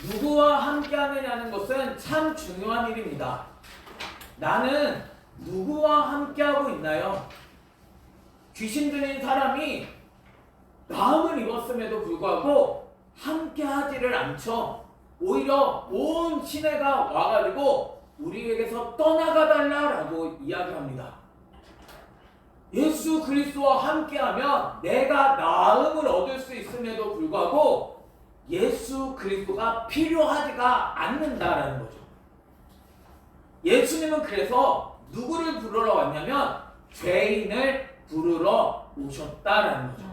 누구와 함께 하느냐는 것은 참 중요한 일입니다. 나는 누구와 함께 하고 있나요? 귀신 들린 사람이 나음을 입었음에도 불구하고 함께 하지를 않죠. 오히려 온 시내가 와가지고 우리에게서 떠나가 달라라고 이야기합니다. 예수 그리스도와 함께하면 내가 나음을 얻을 수 있음에도 불구하고 예수 그리스도가 필요하지가 않는다라는 거죠. 예수님은 그래서 누구를 부르러 왔냐면 죄인을 부르러 오셨다라는 거죠.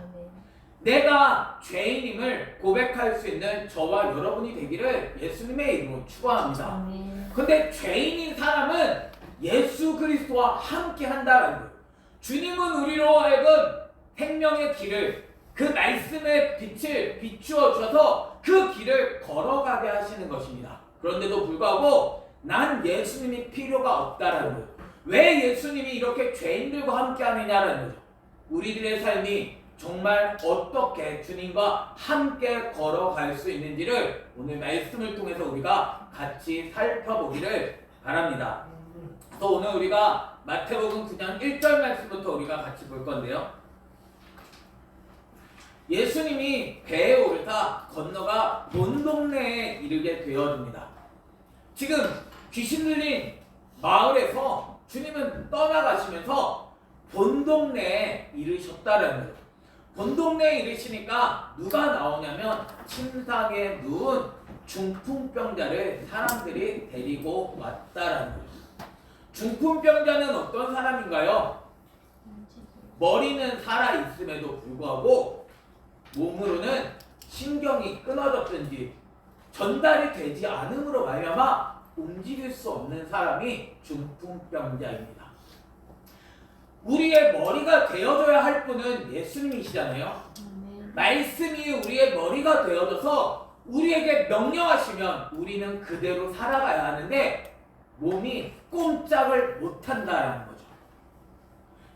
내가 죄인임을 고백할 수 있는 저와 여러분이 되기를 예수님의 이름으로 축원합니다. 근데 죄인인 사람은 예수 그리스도와 함께 한다라는 거예요. 주님은 우리로 하여금 생명의 길을, 그 말씀의 빛을 비추어 주셔서 그 길을 걸어가게 하시는 것입니다. 그런데도 불구하고 난 예수님이 필요가 없다라는 거예요. 왜 예수님이 이렇게 죄인들과 함께 하느냐라는 거죠. 우리들의 삶이 정말 어떻게 주님과 함께 걸어갈 수 있는지를 오늘 말씀을 통해서 우리가 같이 살펴보기를 바랍니다. 그래서 오늘 우리가 마태복음 9장 1절 말씀부터 우리가 같이 볼 건데요. 예수님이 배에 오르다 건너가 본 동네에 이르게 되어집니다. 지금 귀신 들린 마을에서 주님은 떠나가시면서 본 동네에 이르셨다라는 거예요. 본 동네에 이르시니까 누가 나오냐면 침상에 누운 중풍병자를 사람들이 데리고 왔다라는 거예요. 중풍병자는 어떤 사람인가요? 머리는 살아있음에도 불구하고 몸으로는 신경이 끊어졌든지 전달이 되지 않음으로 말미암아 움직일 수 없는 사람이 중풍병자입니다. 우리의 머리가 되어줘야 할 분은 예수님이시잖아요. 말씀이 우리의 머리가 되어져서 우리에게 명령하시면 우리는 그대로 살아가야 하는데 몸이 꼼짝을 못한다라는 거죠.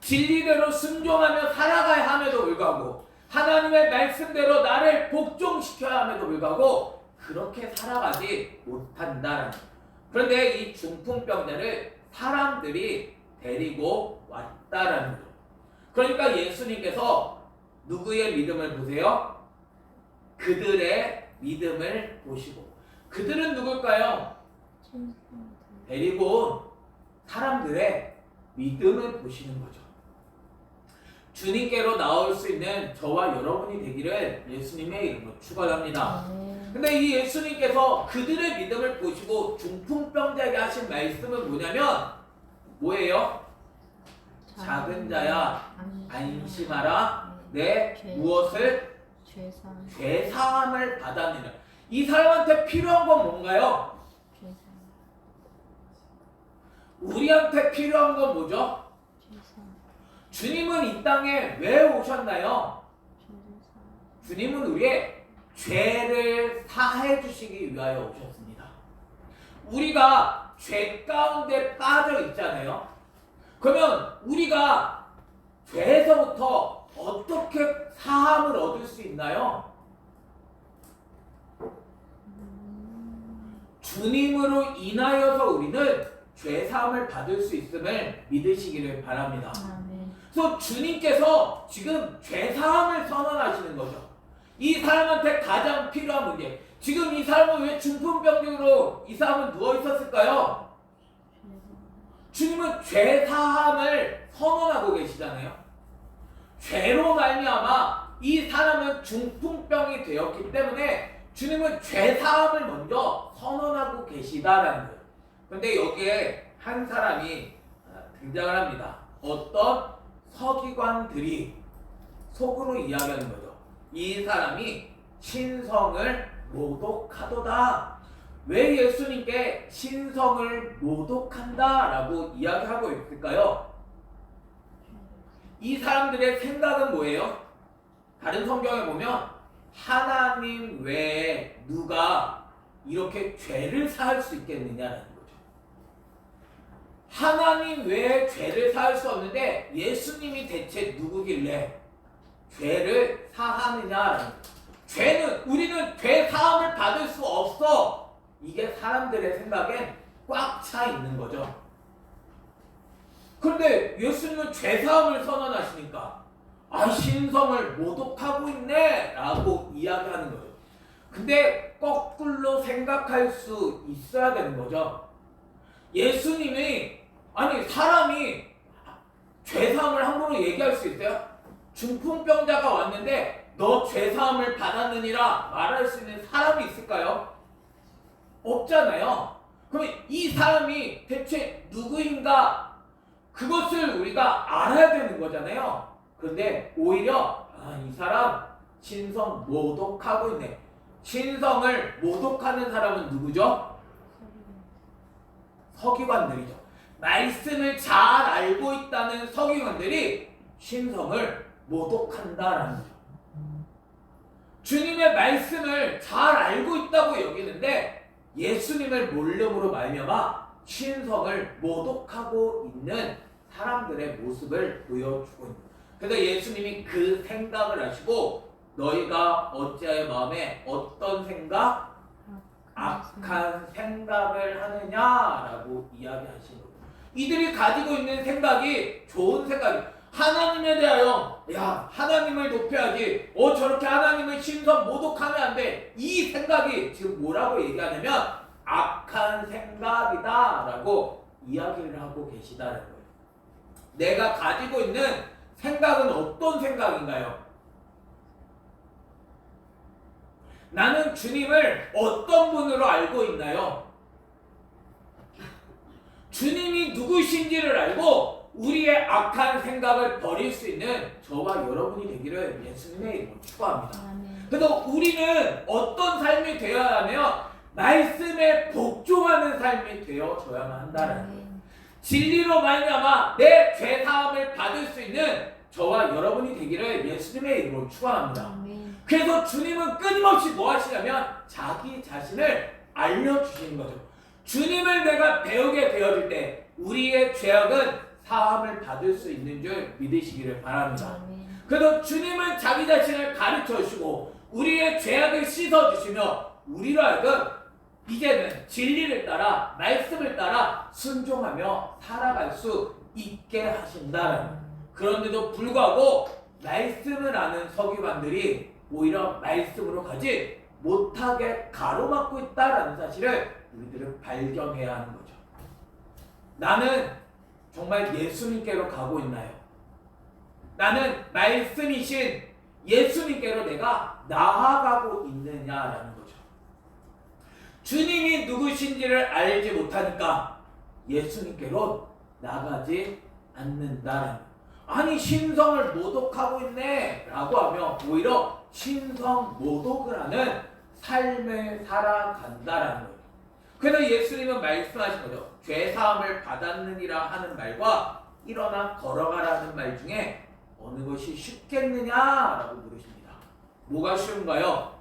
진리대로 순종하며 살아가야 함에도 불구하고 하나님의 말씀대로 나를 복종시켜야 함에도 불구하고 그렇게 살아가지 못한다라는 거죠. 그런데 이 중풍병자를 사람들이 데리고 왔다라는 거죠. 그러니까 예수님께서 누구의 믿음을 보세요? 그들의 믿음을 보시고, 그들은 누굴까요? 데리고 온 사람들의 믿음을 보시는 거죠. 주님께로 나올 수 있는 저와 여러분이 되기를 예수님의 이름으로 축원합니다. 근데 이 예수님께서 그들의 믿음을 보시고 중풍병자에게 하신 말씀은 뭐냐면 뭐예요? 작은 자야 안심하라. 내 무엇을? 죄사함을 받았느냐. 이 사람한테 필요한 건 뭔가요? 우리한테 필요한 건 뭐죠? 주님은 이 땅에 왜 오셨나요? 주님은 우리의 죄를 사해 주시기 위하여 오셨습니다. 우리가 죄 가운데 빠져 있잖아요. 그러면 우리가 죄에서부터 어떻게 사함을 얻을 수 있나요? 주님으로 인하여서 우리는 죄 사함을 받을 수 있음을 믿으시기를 바랍니다. 그래서 주님께서 지금 죄 사함을 선언하시는 거죠. 이 사람한테 가장 필요한 문제. 지금 이 사람은 왜 중풍병으로 이 사람은 누워 있었을까요? 주님은 죄 사함을 선언하고 계시잖아요. 죄로 말미암아 이 사람은 중풍병이 되었기 때문에 주님은 죄 사함을 먼저 선언하고 계시다라는 거예요. 근데 여기에 한 사람이 등장을 합니다. 어떤 서기관들이 속으로 이야기하는 거죠. 이 사람이 신성을 모독하도다. 왜 예수님께 신성을 모독한다 라고 이야기하고 있을까요? 이 사람들의 생각은 뭐예요? 다른 성경에 보면 하나님 외에 누가 이렇게 죄를 사할 수 있겠느냐라는 거죠. 하나님 외에 죄를 사할 수 없는데 예수님이 대체 누구길래 죄를 사하느냐라는 거죠. 우리는 죄 사함을 받을 수 없어 이게 사람들의 생각엔 꽉 차 있는 거죠. 그런데 예수님은 죄사함을 선언하시니까 신성을 모독하고 있네 라고 이야기하는 거죠. 근데 거꾸로 생각할 수 있어야 되는 거죠. 예수님이 사람이 죄사함을 함부로 얘기할 수 있어요? 중풍병자가 왔는데 너 죄사함을 받았느니라 말할 수 있는 사람이 있을까요? 없잖아요. 그럼 이 사람이 대체 누구인가? 그것을 우리가 알아야 되는 거잖아요. 그런데 오히려 이 사람 신성 모독하고 있네. 신성을 모독하는 사람은 누구죠? 서기관들이죠. 말씀을 잘 알고 있다는 서기관들이 신성을 모독한다라는 거죠. 주님의 말씀을 잘 알고 있다고 여기는데 예수님을 모름으로 말미암아 신성을 모독하고 있는 사람들의 모습을 보여주고 있는 거예요. 그래서 예수님이 그 생각을 하시고 너희가 어찌하여 마음에 어떤 생각? 악한 생각을 하느냐라고 이야기하시는 거예요. 이들이 가지고 있는 생각이 좋은 생각이 하나님에 대하여 하나님을 높여야지 저렇게 하나님을 신성 모독하면 안 돼. 이 생각이 지금 뭐라고 얘기하냐면 악한 생각이다 라고 이야기를 하고 계시다는 거예요. 내가 가지고 있는 생각은 어떤 생각인가요? 나는 주님을 어떤 분으로 알고 있나요? 주님이 누구신지를 알고 우리의 악한 생각을 버릴 수 있는 저와 여러분이 되기를 예수님의 이름으로 축원합니다. 그래서 우리는 어떤 삶이 되어야 하면 말씀에 복종하는 삶이 되어져야만 한다는 거예요. 진리로 말미암아 내 죄사함을 받을 수 있는 저와 여러분이 되기를 예수님의 이름으로 축원합니다. 그래서 주님은 끊임없이 뭐 하시냐면 자기 자신을 알려주시는 거죠. 주님을 내가 배우게 되어질 때 우리의 죄악은 사함을 받을 수 있는 줄 믿으시기를 바랍니다. 그래서 주님은 자기 자신을 가르쳐 주시고 우리의 죄악을 씻어 주시며 우리로 하여금 이제는 진리를 따라 말씀을 따라 순종하며 살아갈 수 있게 하신다는. 그런데도 불구하고 말씀을 아는 서기관들이 오히려 말씀으로 가지 못하게 가로막고 있다라는 사실을 우리들은 발견해야 하는 거죠. 나는 정말 예수님께로 가고 있나요? 나는 말씀이신 예수님께로 내가 나아가고 있느냐라는 거죠. 주님이 누구신지를 알지 못하니까 예수님께로 나가지 않는다라는 거예요. 신성을 모독하고 있네 라고 하며 오히려 신성 모독을 하는 삶을 살아간다라는 거예요. 그래서 예수님은 말씀하신 거죠. 죄사함을 받았느니라 하는 말과 일어나 걸어가라는 말 중에 어느 것이 쉽겠느냐라고 물으십니다. 뭐가 쉬운가요?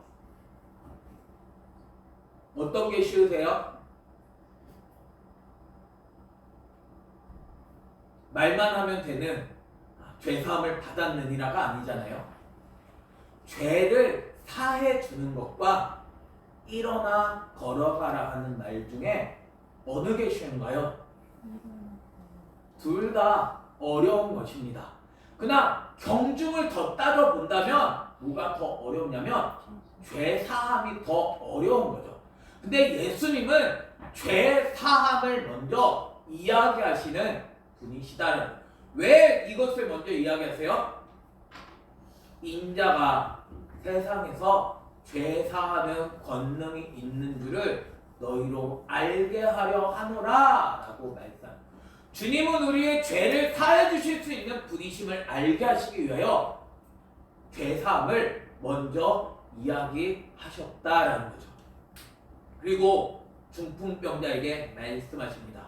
어떤 게 쉬우세요? 말만 하면 되는 죄사함을 받았느니라가 아니잖아요. 죄를 사해 주는 것과 일어나 걸어가라 하는 말 중에 어느 게 쉬운가요? 둘 다 어려운 것입니다. 그러나 경중을 더 따져본다면 뭐가 더 어렵냐면 죄사함이 더 어려운 거죠. 근데 예수님은 죄사함을 먼저 이야기하시는 분이시다는 거예요. 왜 이것을 먼저 이야기하세요? 인자가 세상에서 죄사하는 권능이 있는 줄을 너희로 알게 하려 하노라 라고 말씀합니다. 주님은 우리의 죄를 사해 주실 수 있는 분이심을 알게 하시기 위하여 죄사함을 먼저 이야기하셨다라는 거죠. 그리고 중풍병자에게 말씀하십니다.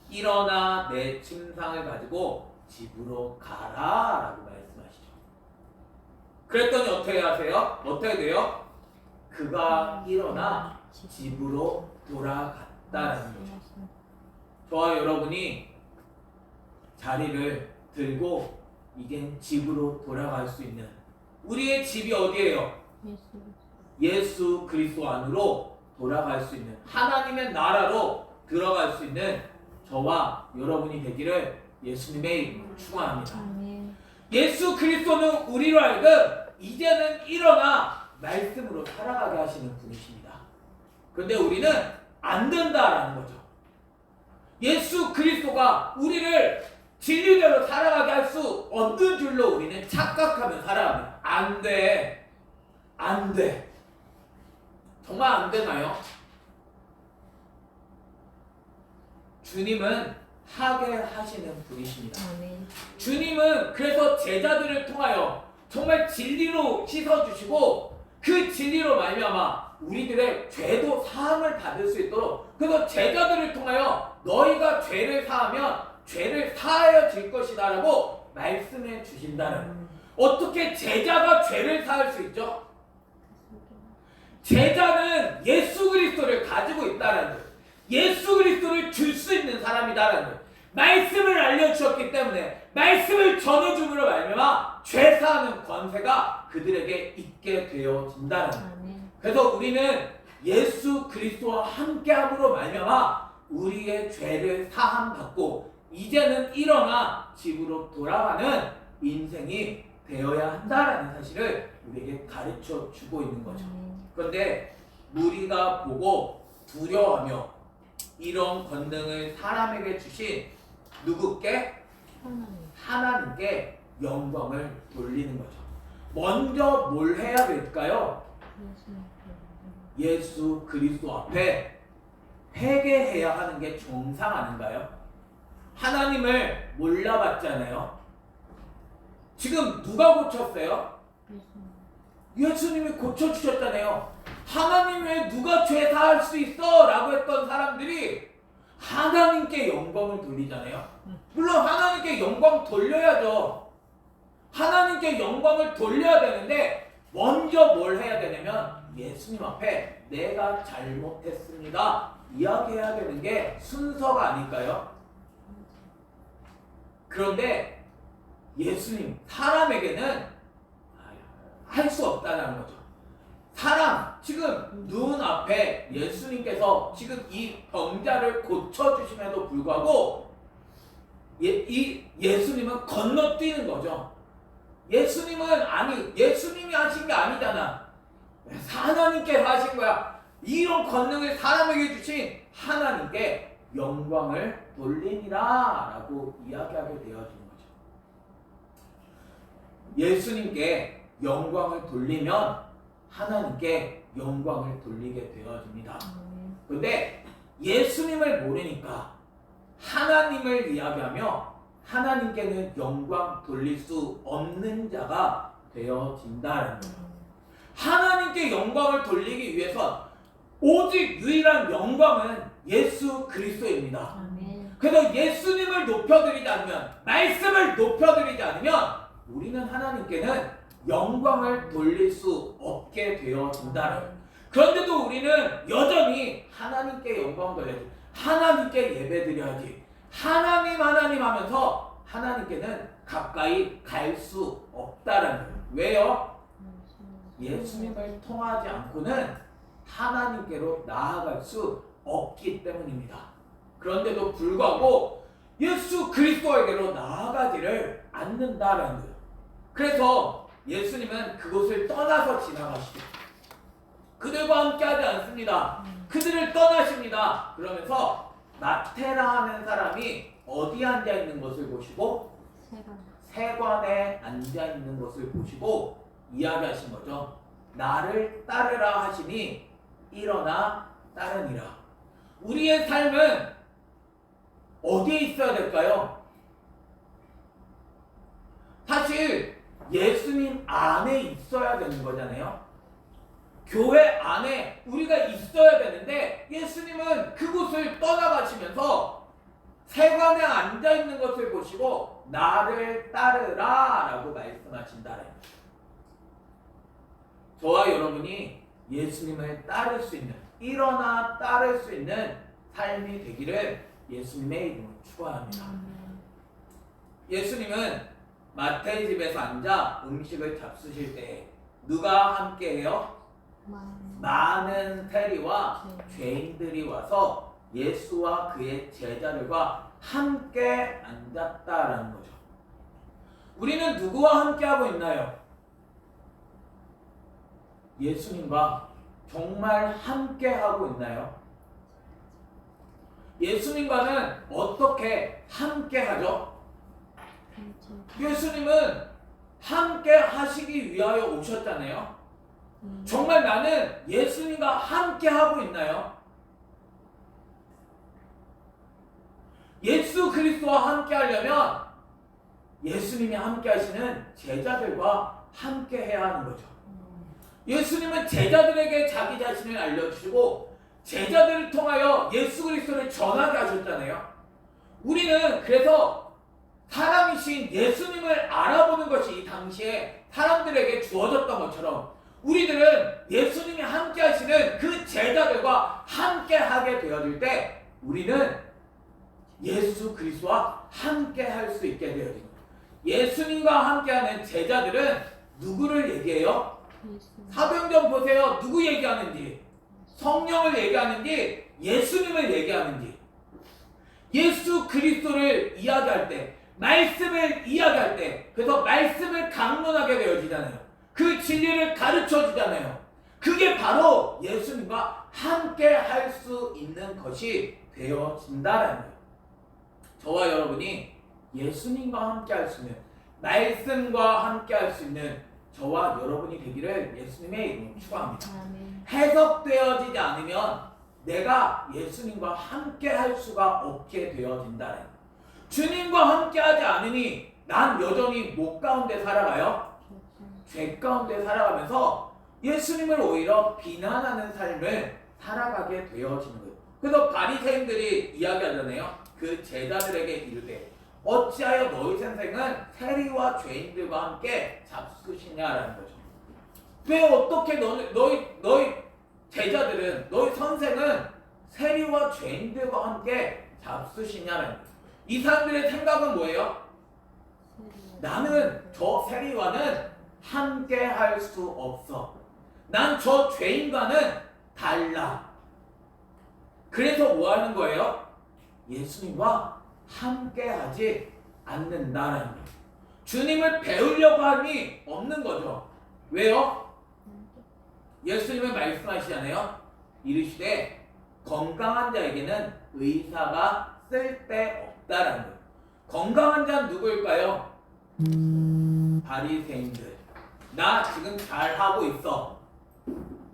일어나 내 침상을 가지고 집으로 가라 라고 말씀하시죠. 그랬더니 어떻게 하세요? 어떻게 돼요? 그가 일어나 집으로 돌아갔다라는 거죠. 저와 여러분이 자리를 들고 이젠 집으로 돌아갈 수 있는 우리의 집이 어디예요? 예수 그리스도 안으로 돌아갈 수 있는 하나님의 나라로 들어갈 수 있는 저와 여러분이 되기를 예수님의 이름으로 축원합니다. 예수 그리스도는 우리로 하여금 이제는 일어나 말씀으로 살아가게 하시는 분이십니다. 그런데 우리는 안 된다라는 거죠. 예수 그리스도가 우리를 진리대로 살아가게 할 수 없는 줄로 우리는 착각하며 살아갑니다. 안 돼. 안 돼. 정말 안 되나요? 주님은 하게 하시는 분이십니다. 주님은 그래서 제자들을 통하여 정말 진리로 씻어주시고 그 진리로 말미암아 우리들의 죄도 사함을 받을 수 있도록 그래서 제자들을 통하여 너희가 죄를 사하면 죄를 사하여질 것이다 라고 말씀해 주신다는 어떻게 제자가 죄를 사할 수 있죠? 제자는 예수 그리스도를 가지고 있다는 거예요. 예수 그리스도를 줄 수 있는 사람이다라는 거예요. 말씀을 알려주셨기 때문에 말씀을 전해줌으로 말미암아 죄 사하는 권세가 그들에게 있게 되어진다는 거예요. 그래서 우리는 예수 그리스도와 함께함으로 말미암아 우리의 죄를 사함받고 이제는 일어나 집으로 돌아가는 인생이 되어야 한다라는 사실을 우리에게 가르쳐 주고 있는 거죠. 그런데 무리가 보고 두려워하며 이런 권능을 사람에게 주신 누구께? 하나님께 영광을 돌리는 거죠. 먼저 뭘 해야 될까요? 예수 그리스도 앞에 회개해야 하는 게 정상 아닌가요? 하나님을 몰라봤잖아요. 지금 누가 고쳤어요? 예수님이 고쳐주셨잖아요. 하나님 외에 누가 죄 사할 수 있어? 라고 했던 사람들이 하나님께 영광을 돌리잖아요. 물론 하나님께 영광 돌려야죠. 하나님께 영광을 돌려야 되는데 먼저 뭘 해야 되냐면 예수님 앞에 내가 잘못했습니다 이야기해야 되는 게 순서가 아닐까요? 그런데 예수님, 사람에게는 할 수 없다는 거죠. 사람, 지금 눈앞에 예수님께서 지금 이 병자를 고쳐주심에도 불구하고 예수님은 건너뛰는 거죠. 예수님이 하신 게 아니잖아. 하나님께서 하신 거야. 이런 권능을 사람에게 주신 하나님께 영광을 돌리니라 라고 이야기하게 되어지는 거죠. 예수님께 영광을 돌리면 하나님께 영광을 돌리게 되어집니다. 그런데 예수님을 모르니까 하나님을 이야기하며 하나님께는 영광 돌릴 수 없는 자가 되어진다는 거예요. 하나님께 영광을 돌리기 위해서 오직 유일한 영광은 예수 그리스도입니다. 그래서 예수님을 높여드리지 않으면, 말씀을 높여드리지 않으면 우리는 하나님께는 영광을 돌릴 수 없게 되어진다는 거예요. 그런데도 우리는 여전히 하나님께 영광 돌려야지, 하나님께 예배드려야지, 하나님 하면서 하나님께는 가까이 갈 수 없다는 거예요. 왜요? 예수님을 통하지 않고는 하나님께로 나아갈 수 없기 때문입니다. 그런데도 불구하고 예수 그리스도에게로 나아가지를 않는다라는 거예요. 그래서 예수님은 그곳을 떠나서 지나가시죠. 그들과 함께하지 않습니다. 그들을 떠나십니다. 그러면서 마테라 하는 사람이 어디 앉아있는 것을 보시고 세관에 앉아있는 것을 보시고 이야기하신 거죠. 나를 따르라 하시니 일어나 따르니라. 우리의 삶은 어디에 있어야 될까요? 사실 예수님 안에 있어야 되는 거잖아요. 교회 안에 우리가 있어야 되는데 예수님은 그곳을 떠나가시면서 세관에 앉아있는 것을 보시고 나를 따르라 라고 말씀하신다래요. 저와 여러분이 예수님을 따를 수 있는, 일어나 따를 수 있는 삶이 되기를 예수님의 이름으로 축원합니다. 예수님은 마태의 집에서 앉아 음식을 잡수실 때 누가 함께해요? 많은 세리와 죄인들이 와서 예수와 그의 제자들과 함께 앉았다라는 거죠. 우리는 누구와 함께 하고 있나요? 예수님과 정말 함께 하고 있나요? 예수님과는 어떻게 함께 하죠? 예수님은 함께 하시기 위하여 오셨잖아요. 정말 나는 예수님과 함께 하고 있나요? 예수 그리스도와 함께 하려면 예수님이 함께 하시는 제자들과 함께 해야 하는 거죠. 예수님은 제자들에게 자기 자신을 알려주시고 제자들을 통하여 예수 그리스도를 전하게 하셨잖아요. 우리는 그래서 사람이신 예수님을 알아보는 것이 이 당시에 사람들에게 주어졌던 것처럼 우리들은 예수님이 함께 하시는 그 제자들과 함께 하게 되어질 때 우리는 예수 그리스도와 함께 할 수 있게 되어집니다. 예수님과 함께하는 제자들은 누구를 얘기해요? 사도행전 보세요. 누구 얘기하는지, 성령을 얘기하는지, 예수님을 얘기하는지. 예수 그리스도를 이야기할 때, 말씀을 이야기할 때, 그래서 말씀을 강론하게 되어지잖아요. 그 진리를 가르쳐 주잖아요. 그게 바로 예수님과 함께 할 수 있는 것이 되어진다라는 거예요. 저와 여러분이 예수님과 함께 할 수 있는, 말씀과 함께 할 수 있는 저와 여러분이 되기를 예수님의 이름으로 축원합니다. 해석되어지지 않으면 내가 예수님과 함께 할 수가 없게 되어진다는 거예요. 주님과 함께 하지 않으니 난 여전히 못 가운데 살아가요? 죄 가운데 살아가면서 예수님을 오히려 비난하는 삶을 살아가게 되어지는 거예요. 그래서 바리새인들이 이야기하잖아요. 그 제자들에게 이르되 어찌하여 너희 선생은 세리와 죄인들과 함께 잡수시냐라는 거죠. 왜 어떻게 너희 제자들은, 너희 선생은 세리와 죄인들과 함께 잡수시냐라는 거죠. 이 사람들의 생각은 뭐예요? 나는 저 세리와는 함께 할 수 없어. 난 저 죄인과는 달라. 그래서 뭐 하는 거예요? 예수님과 함께 하지 않는다는 거예요. 주님을 배우려고 함이 없는 거죠. 왜요? 예수님은 말씀하시잖아요. 이르시되 건강한 자에게는 의사가 쓸데없다라는 거예요. 건강한 자는 누구일까요? 바리새인들. 나 지금 잘하고 있어.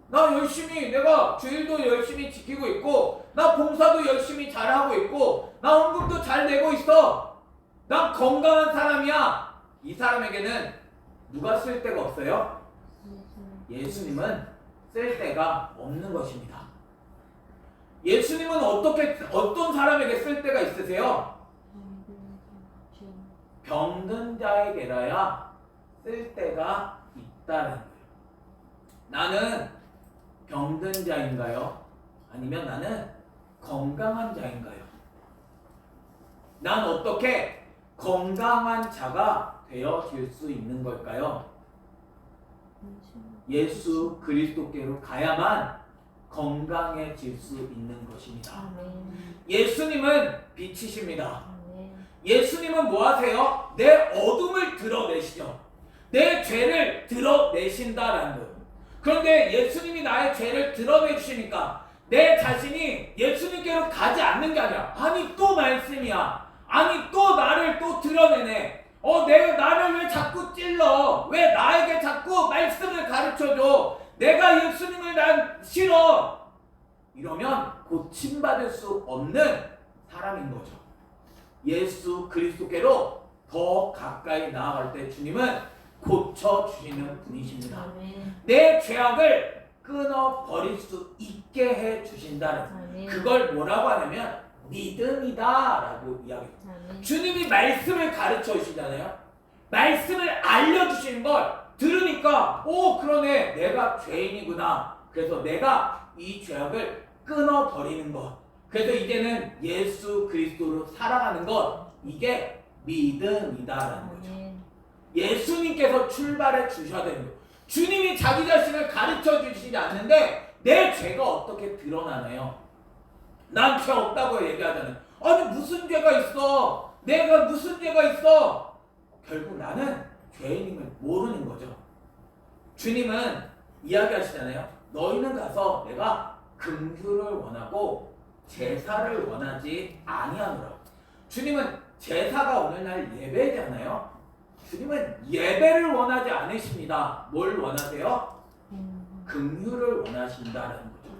나 열심히, 내가 주일도 열심히 지키고 있고, 나 봉사도 열심히 잘하고 있고, 나 헌금도 잘 내고 있어. 난 건강한 사람이야. 이 사람에게는 누가 쓸데가 없어요? 예수님은 쓸데가 없는 것입니다. 예수님은 어떤 사람에게 쓸데가 있으세요? 병든 자에게라야 쓸데가 있다는 거예요. 나는 병든 자인가요? 아니면 나는 건강한 자인가요? 난 어떻게 건강한 자가 되어질 수 있는 걸까요? 예수 그리스도께로 가야만 건강해질 수 있는 것입니다. 예수님은 빛이십니다. 예수님은 뭐 하세요? 내 어둠을 드러내시죠. 내 죄를 드러내신다라는 거예요. 그런데 예수님이 나의 죄를 드러내주시니까 내 자신이 예수님께로 가지 않는 게 아니라, 아니 또 말씀이야, 아니 또 나를 또 드러내네, 내가 나를 왜 자꾸 찔러, 왜 나에게 자꾸 말씀을 가르쳐줘, 내가 예수님을 난 싫어, 이러면 고침받을 수 없는 사람인 거죠. 예수 그리스도께로 더 가까이 나아갈 때 주님은 고쳐주시는 분이십니다. 내 죄악을 끊어버릴 수 있게 해주신다는, 그걸 뭐라고 하냐면 믿음이다 라고 이야기해요. 주님이 말씀을 가르쳐 주시잖아요. 말씀을 알려주시는 걸 들으니까 그러네, 내가 죄인이구나. 그래서 내가 이 죄악을 끊어버리는 것, 그래서 이제는 예수 그리스도로 살아가는 것, 이게 믿음이다라는 거죠. 예수님께서 출발해 주셔야 되는 거예요. 주님이 자기 자신을 가르쳐 주시지 않는데 내 죄가 어떻게 드러나나요? 난 죄 없다고 얘기하잖아요. 아니 무슨 죄가 있어? 내가 무슨 죄가 있어? 결국 나는 죄인임을 모르는 거죠. 주님은 이야기하시잖아요. 너희는 가서 내가 긍휼을 원하고 제사를 원하지 아니하노라. 주님은 제사가 오늘날 예배잖아요. 주님은 예배를 원하지 않으십니다. 뭘 원하세요? 긍휼을 원하신다는 거죠.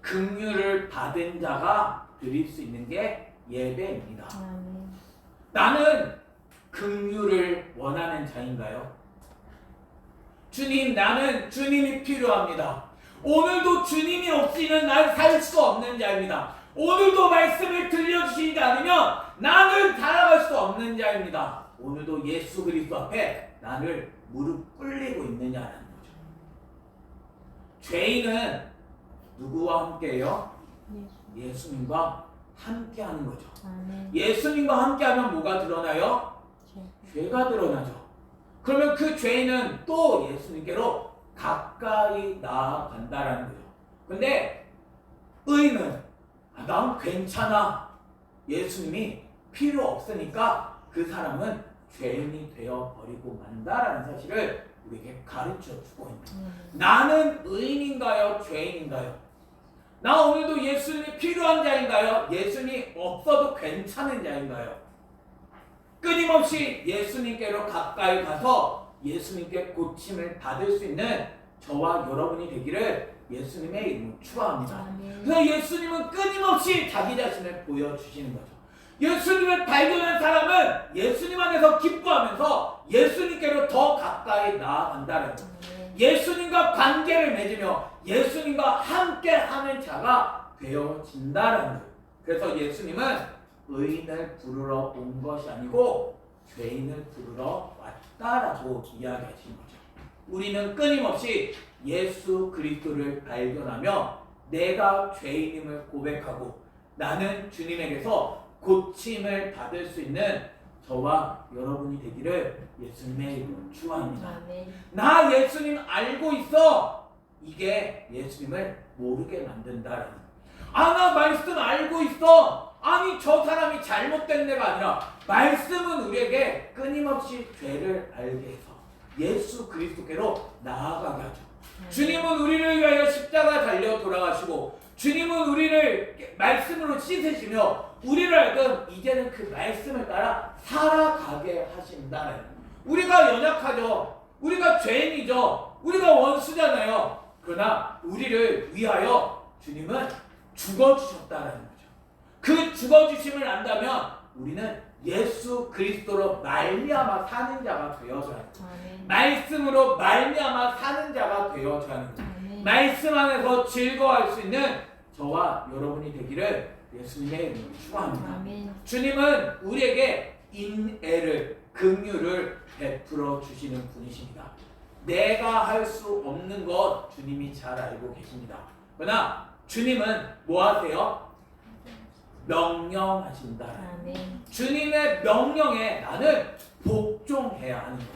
긍휼을 받은 자가 드릴 수 있는 게 예배입니다. 나는 긍휼을 원하는 자인가요? 주님, 나는 주님이 필요합니다. 오늘도 주님이 없이는 난 살 수 없는 자입니다. 오늘도 말씀을 들려주시지 않으면 나는 살아갈 수 없는 자입니다. 오늘도 예수 그리스도 앞에 나를 무릎 꿇리고 있느냐라는 거죠. 죄인은 누구와 함께해요? 예수님과 함께하는 거죠. 예수님과 함께하면 뭐가 드러나요? 죄가 드러나죠. 그러면 그 죄인은 또 예수님께로 가까이 나아간다라는 거죠. 근데 의인은 난 괜찮아. 예수님이 필요 없으니까 그 사람은 죄인이 되어버리고 만다라는 사실을 우리에게 가르쳐주고 있는 나는 의인인가요? 죄인인가요? 나 오늘도 예수님이 필요한 자인가요? 예수님이 없어도 괜찮은 자인가요? 끊임없이 예수님께로 가까이 가서 예수님께 고침을 받을 수 있는 저와 여러분이 되기를 예수님의 이름으로 축원합니다. 그래서 예수님은 끊임없이 자기 자신을 보여주시는 거죠. 예수님을 발견한 사람은 예수님 안에서 기뻐하면서 예수님께로 더 가까이 나아간다는 거죠. 예수님과 관계를 맺으며 예수님과 함께하는 자가 되어진다는 거예요. 그래서 예수님은 의인을 부르러 온 것이 아니고 죄인을 부르러 왔다라고 이야기하시는 거죠. 우리는 끊임없이 예수 그리스도를 발견하며 내가 죄인임을 고백하고 나는 주님에게서 고침을 받을 수 있는 저와 여러분이 되기를 예수님의 이름으로 축원합니다. 나 예수님 알고 있어. 이게 예수님을 모르게 만든다라는. 나 말씀 알고 있어. 아니 저 사람이 잘못된 데가 아니라 말씀은 우리에게 끊임없이 죄를 알게 해서 예수 그리스도께로 나아가게 하죠. 주님은 우리를 위하여 십자가 달려 돌아가시고 주님은 우리를 말씀으로 씻으시며 우리를 하여금 이제는 그 말씀을 따라 살아가게 하신다는. 우리가 연약하죠. 우리가 죄인이죠. 우리가 원수잖아요. 그러나 우리를 위하여 주님은 죽어주셨다는 거죠. 그 죽어주심을 안다면 우리는 예수 그리스도로 말미암아 사는 자가 되어져야 합니다. 말씀으로 말미암아 사는 자가 되어져야 합니다. 말씀 안에서 즐거워할 수 있는 저와 여러분이 되기를 예수님의 이름으로 축원합니다. 주님은 우리에게 인애를 긍휼을 베풀어 주시는 분이십니다. 내가 할 수 없는 것 주님이 잘 알고 계십니다. 그러나 주님은 뭐 하세요? 명령하신다. 주님의 명령에 나는 복종해야 하는 거죠.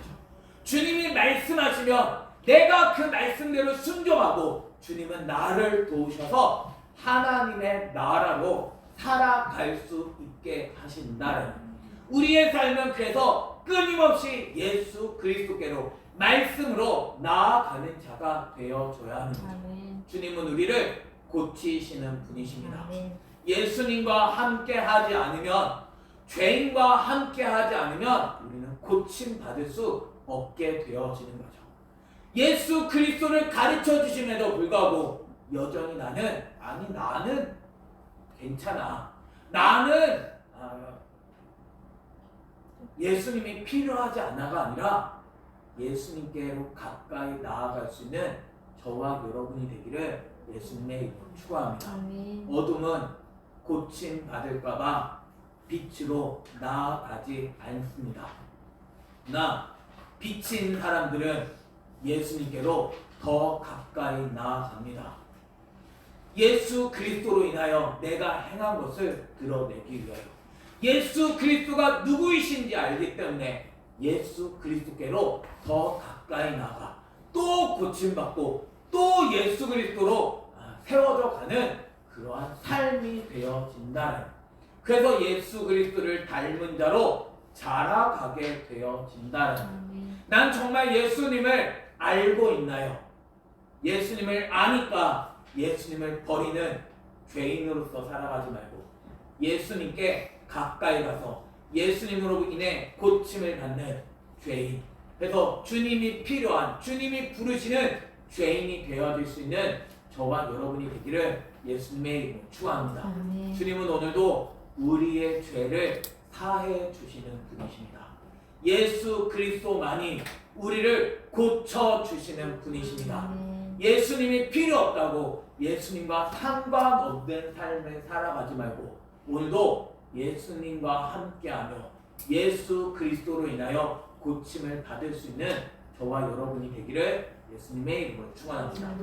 주님이 말씀하시면 내가 그 말씀대로 순종하고 주님은 나를 도우셔서 하나님의 나라로 살아갈 수 있게 하신다는. 우리의 삶은 그래서 끊임없이 예수 그리스도께로 말씀으로 나아가는 자가 되어줘야 하는 거죠. 주님은 우리를 고치시는 분이십니다. 예수님과 함께하지 않으면, 죄인과 함께하지 않으면 우리는 고침 받을 수 없게 되어지는 거죠. 예수 그리스도를 가르쳐 주심에도 불구하고 여전히 나는 괜찮아. 나는 예수님이 필요하지 않아가 아니라 예수님께로 가까이 나아갈 수 있는 저와 여러분이 되기를 예수님의 이름으로 축원합니다. 어둠은 고침 받을까봐 빛으로 나아가지 않습니다. 빛인 사람들은 예수님께로 더 가까이 나아갑니다. 예수 그리스도로 인하여 내가 행한 것을 드러내기 위하여 예수 그리스도가 누구이신지 알기 때문에 예수 그리스도께로 더 가까이 나가 또 고침받고 또 예수 그리스도로 세워져 가는 그러한 삶이 되어진다는, 그래서 예수 그리스도를 닮은 자로 자라가게 되어진다는. 난 정말 예수님을 알고 있나요? 예수님을 아니까 예수님을 버리는 죄인으로서 살아가지 말고 예수님께 가까이 가서 예수님으로 인해 고침을 받는 죄인, 그래서 주님이 필요한, 주님이 부르시는 죄인이 되어질 수 있는 저와 여러분이 되기를 예수님의 이름으로 축원합니다. 주님은 오늘도 우리의 죄를 사해 주시는 분이십니다. 예수 그리스도만이 우리를 고쳐 주시는 분이십니다. 예수님이 필요 없다고 예수님과 상관없는 삶을 살아가지 말고 오늘도 예수님과 함께하며 예수 그리스도로 인하여 고침을 받을 수 있는 저와 여러분이 되기를 예수님의 이름으로 축원합니다.